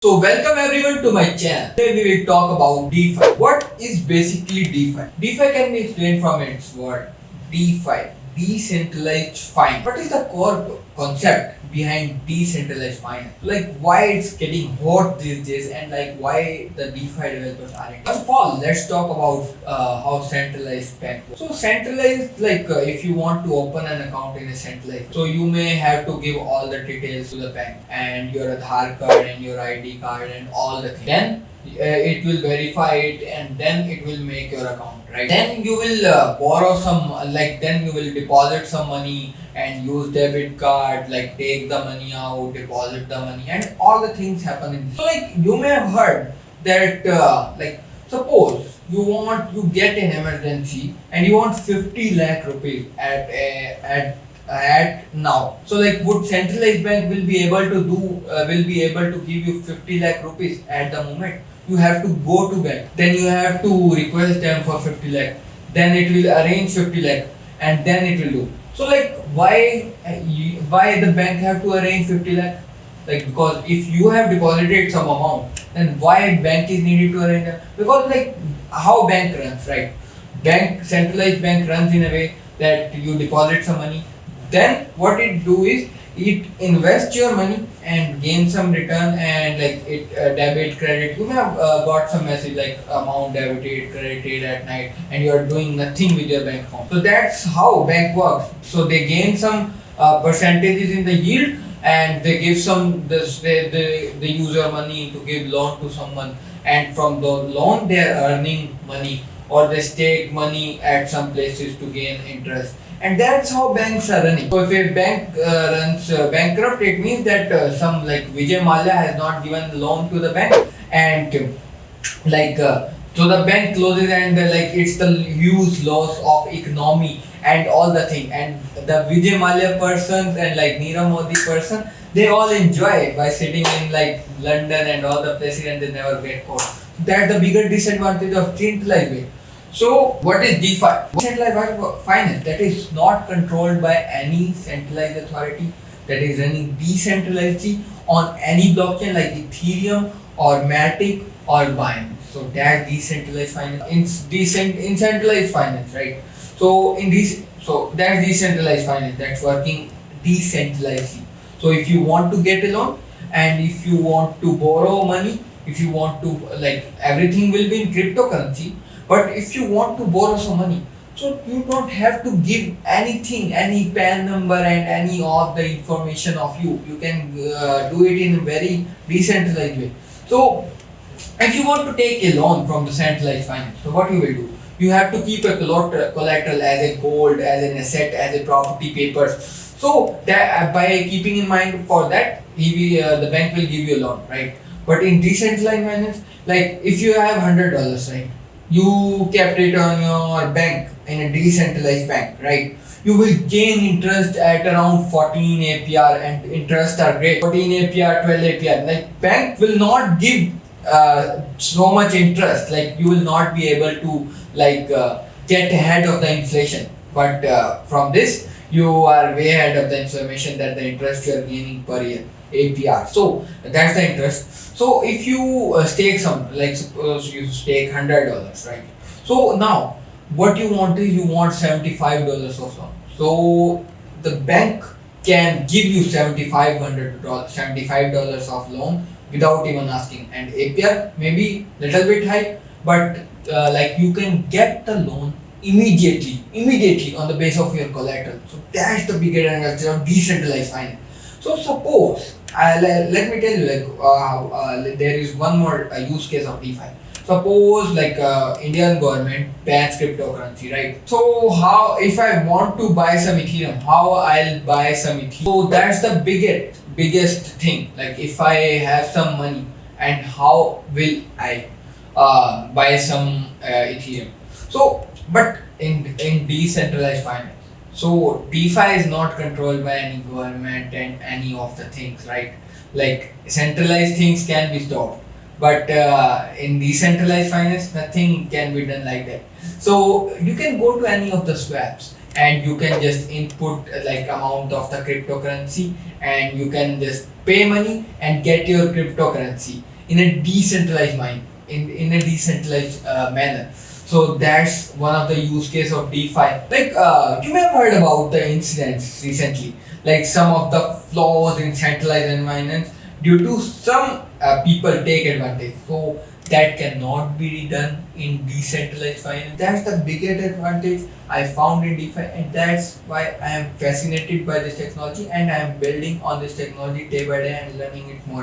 So welcome everyone to my channel. Today we will talk about DeFi. What is basically DeFi? DeFi can be explained from its word DeFi, decentralized finance. What is the core concept behind decentralized finance? Like why it's getting hot these days and like why the DeFi developers are in. First of all, let's talk about how centralized bank works. So centralized, if you want to open an account in a centralized, so you may have to give all the details to the bank and your Aadhaar card and your ID card and all the things. Then it will verify it and then it will make your account, right? Then you will borrow some, then you will deposit some money and use debit card, like take the money out, deposit the money, and all the things happen in this. So like you may have heard that suppose you get an emergency and you want 50 lakh rupees at now. So like would centralized bank will be able to give you 50 lakh rupees at the moment? You have to go to bank, then you have to request them for 50 lakh, then it will arrange 50 lakh and then it will do. So like why the bank have to arrange 50 lakh? Like because if you have deposited some amount, then why bank is needed to arrange that? Because like how bank runs, right? Centralized bank runs in a way that you deposit some money, then what it do is it invests your money and gain some return, and like it debit credit, you may have got some message like amount debited credited at night and you are doing nothing with your bank account. So that's how bank works. So they gain some percentages in the yield and they give they use your money to give loan to someone, and from the loan they are earning money, or they stake money at some places to gain interest. And that's how banks are running. So if a bank runs bankrupt, it means that some like Vijay Mallya has not given loan to the bank, and so the bank closes, and it's the huge loss of economy and all the thing. And the Vijay Mallya persons and like Nirav Modi person, they all enjoy by sitting in like London and all the places, and they never get caught. That's the bigger disadvantage of centralized bank. So what is DeFi? Decentralized finance that is not controlled by any centralized authority, that is running decentralizedly on any blockchain like Ethereum or Matic or Binance. So that's decentralized finance. In centralized finance, right? So that's decentralized finance that's working decentralizedly. So if you want to get a loan and if you want to borrow money, if you want to everything will be in cryptocurrency. But if you want to borrow some money, so you don't have to give anything, any PAN number and any of the information of you. You can do it in a very decentralized way. So if you want to take a loan from the centralized finance, so what you will do? You have to keep a collateral as a gold, as an asset, as a property papers. So that by keeping in mind for that, the bank will give you a loan, right? But in decentralized finance, like if you have $100, right? You kept it on your bank in a decentralized bank, right? You will gain interest at around 14 APR, and interest are great. 14 APR, 12 APR. Like bank will not give so much interest. Like you will not be able to get ahead of the inflation. But from this, you are way ahead of the inflation that the interest you are gaining per year. APR. So that's the interest. So if you stake some, like suppose you stake $100, right? So now what you want is you want $75 of loan. So the bank can give you $75 of loan without even asking, and APR maybe little bit high, but you can get the loan immediately on the base of your collateral. So that's the bigger advantage of decentralized finance. So suppose, let me tell you, there is one more use case of DeFi. Suppose Indian government bans cryptocurrency, right? So how, if I want to buy some Ethereum, how I'll buy some Ethereum? So that's the biggest thing. Like if I have some money, and how will I buy some Ethereum? So, but in decentralized finance, so DeFi is not controlled by any government and any of the things, right? Like centralized things can be stopped, but in decentralized finance, nothing can be done like that. So you can go to any of the swaps and you can just input amount of the cryptocurrency, and you can just pay money and get your cryptocurrency. in a decentralized mind, in a decentralized manner. So that's one of the use case of DeFi. Like you may have heard about the incidents recently, like some of the flaws in centralized environments due to some people take advantage. So that cannot be done in decentralized finance. That's the biggest advantage I found in DeFi, and that's why I am fascinated by this technology, and I am building on this technology day by day and learning it more.